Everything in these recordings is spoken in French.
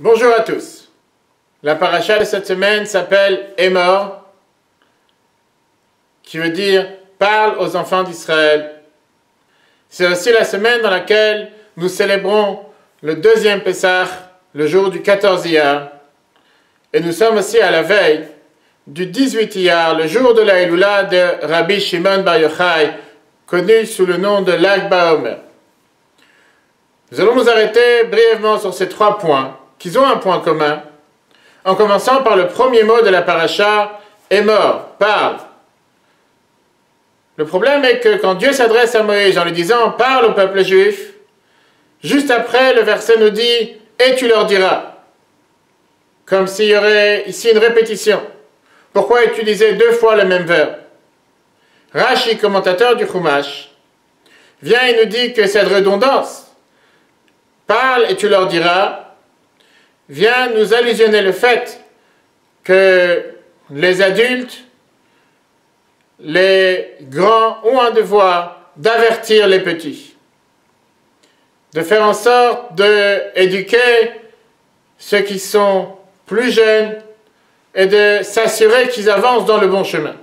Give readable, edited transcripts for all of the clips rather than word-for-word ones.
Bonjour à tous. La paracha de cette semaine s'appelle Emor, qui veut dire parle aux enfants d'Israël. C'est aussi la semaine dans laquelle nous célébrons le deuxième Pessah, le jour du 14 Iyar. Et nous sommes aussi à la veille du 18 Iyar, le jour de la Eloula de Rabbi Shimon Bar Yochai, connu sous le nom de Lag BaOmer. Nous allons nous arrêter brièvement sur ces trois points, qui ont un point commun, en commençant par le premier mot de la paracha, Emor, parle. Le problème est que quand Dieu s'adresse à Moïse en lui disant « Parle au peuple juif », juste après, le verset nous dit « Et tu leur diras », comme s'il y aurait ici une répétition. Pourquoi utiliser deux fois le même verbe? Rashi, commentateur du Chumash, vient et nous dit que cette redondance, « Parle et tu leur diras », vient nous allusionner le fait que les adultes, les grands ont un devoir d'avertir les petits, de faire en sorte d'éduquer ceux qui sont plus jeunes et de s'assurer qu'ils avancent dans le bon chemin.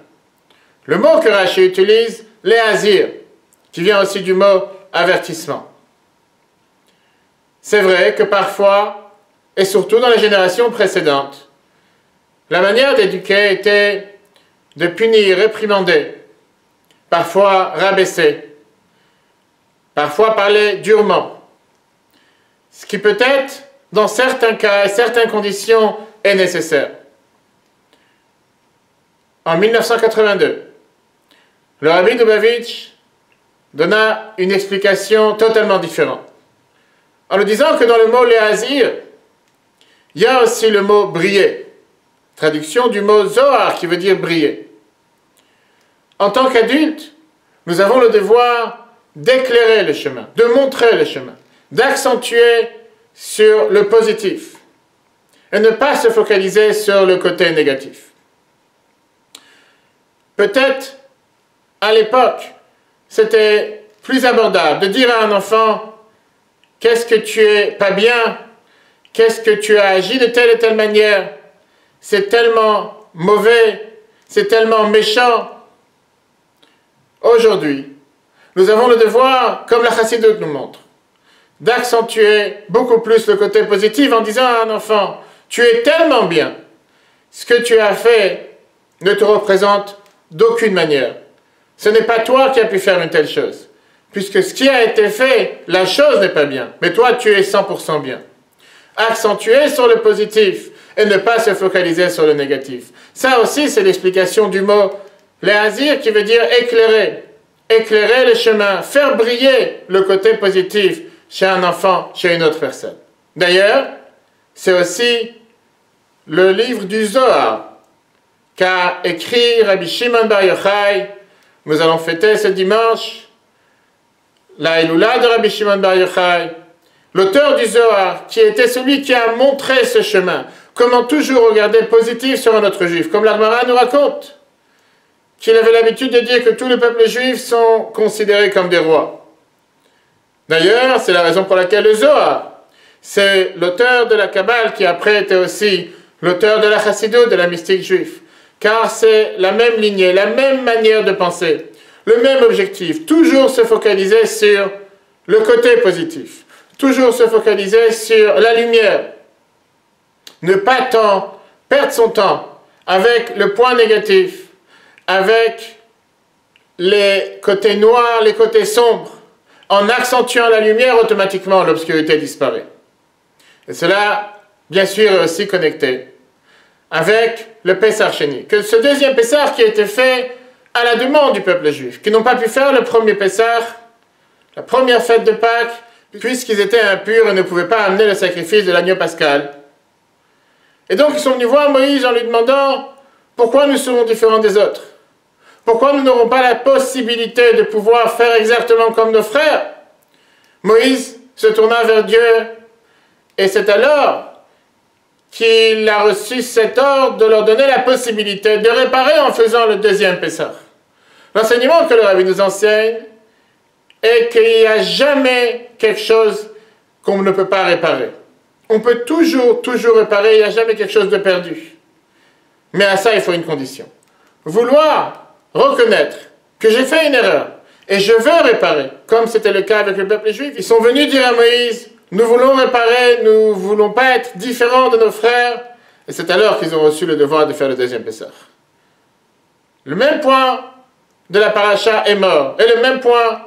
Le mot que Rashi utilise, léazir, qui vient aussi du mot avertissement. C'est vrai que parfois, et surtout dans les générations précédentes, la manière d'éduquer était de punir, réprimander, parfois rabaisser, parfois parler durement, ce qui peut-être, dans certains cas et certaines conditions, est nécessaire. En 1982, le Rabbi Dubavitch donna une explication totalement différente, en nous disant que dans le mot léazir, il y a aussi le mot briller, traduction du mot Zohar qui veut dire briller. En tant qu'adultes, nous avons le devoir d'éclairer le chemin, de montrer le chemin, d'accentuer sur le positif et ne pas se focaliser sur le côté négatif. Peut-être, à l'époque, c'était plus abordable de dire à un enfant « Qu'est-ce que tu es pas bien ? Qu'est-ce que tu as agi de telle et telle manière? C'est tellement mauvais, c'est tellement méchant. » Aujourd'hui, nous avons le devoir, comme la Chassidoute nous montre, d'accentuer beaucoup plus le côté positif en disant à un enfant « Tu es tellement bien, ce que tu as fait ne te représente d'aucune manière. Ce n'est pas toi qui as pu faire une telle chose, puisque ce qui a été fait, la chose n'est pas bien, mais toi tu es 100% bien. » Accentuer sur le positif et ne pas se focaliser sur le négatif. Ça aussi, c'est l'explication du mot léazir qui veut dire éclairer. Éclairer le chemin, faire briller le côté positif chez un enfant, chez une autre personne. D'ailleurs, c'est aussi le livre du Zohar qu'a écrit Rabbi Shimon Bar Yochai. Nous allons fêter ce dimanche la Eloula de Rabbi Shimon Bar Yochai. L'auteur du Zohar, qui était celui qui a montré ce chemin, comment toujours regarder positif sur un autre juif, comme l'Agmara nous raconte, qu'il avait l'habitude de dire que tous les peuples juifs sont considérés comme des rois. D'ailleurs, c'est la raison pour laquelle le Zohar, c'est l'auteur de la Kabbale qui après était aussi l'auteur de la Chassidoute, de la mystique juive, car c'est la même lignée, la même manière de penser, le même objectif, toujours se focaliser sur le côté positif. Toujours se focaliser sur la lumière. Ne pas tant perdre son temps avec le point négatif, avec les côtés noirs, les côtés sombres. En accentuant la lumière, automatiquement l'obscurité disparaît. Et cela, bien sûr, est aussi connecté avec le Pessah Sheni. Que ce deuxième Pessah qui a été fait à la demande du peuple juif, qui n'ont pas pu faire le premier Pessah, la première fête de Pâques, puisqu'ils étaient impurs et ne pouvaient pas amener le sacrifice de l'agneau pascal. Et donc ils sont venus voir Moïse en lui demandant pourquoi nous serons différents des autres. Pourquoi nous n'aurons pas la possibilité de pouvoir faire exactement comme nos frères? Moïse se tourna vers Dieu et c'est alors qu'il a reçu cet ordre de leur donner la possibilité de réparer en faisant le deuxième Pessah. L'enseignement que le Rabbi nous enseigne est qu'il n'y a jamais quelque chose qu'on ne peut pas réparer. On peut toujours réparer, il n'y a jamais quelque chose de perdu. Mais à ça, il faut une condition. Vouloir reconnaître que j'ai fait une erreur et je veux réparer, comme c'était le cas avec le peuple juif. Ils sont venus dire à Moïse, nous voulons réparer, nous ne voulons pas être différents de nos frères. Et c'est alors qu'ils ont reçu le devoir de faire le deuxième Pessah. Le même point de la paracha est mort. Et le même point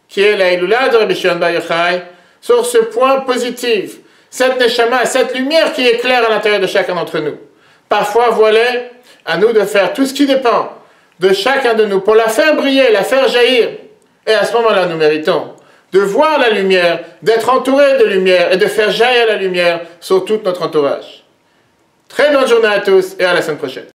qui est la Hilula de Rabbi Shimon Bar Yochai, sur ce point positif, cette neshama, cette lumière qui éclaire à l'intérieur de chacun d'entre nous. Parfois, voilà, à nous de faire tout ce qui dépend de chacun de nous pour la faire briller, la faire jaillir. Et à ce moment-là, nous méritons de voir la lumière, d'être entourés de lumière et de faire jaillir la lumière sur tout notre entourage. Très bonne journée à tous et à la semaine prochaine.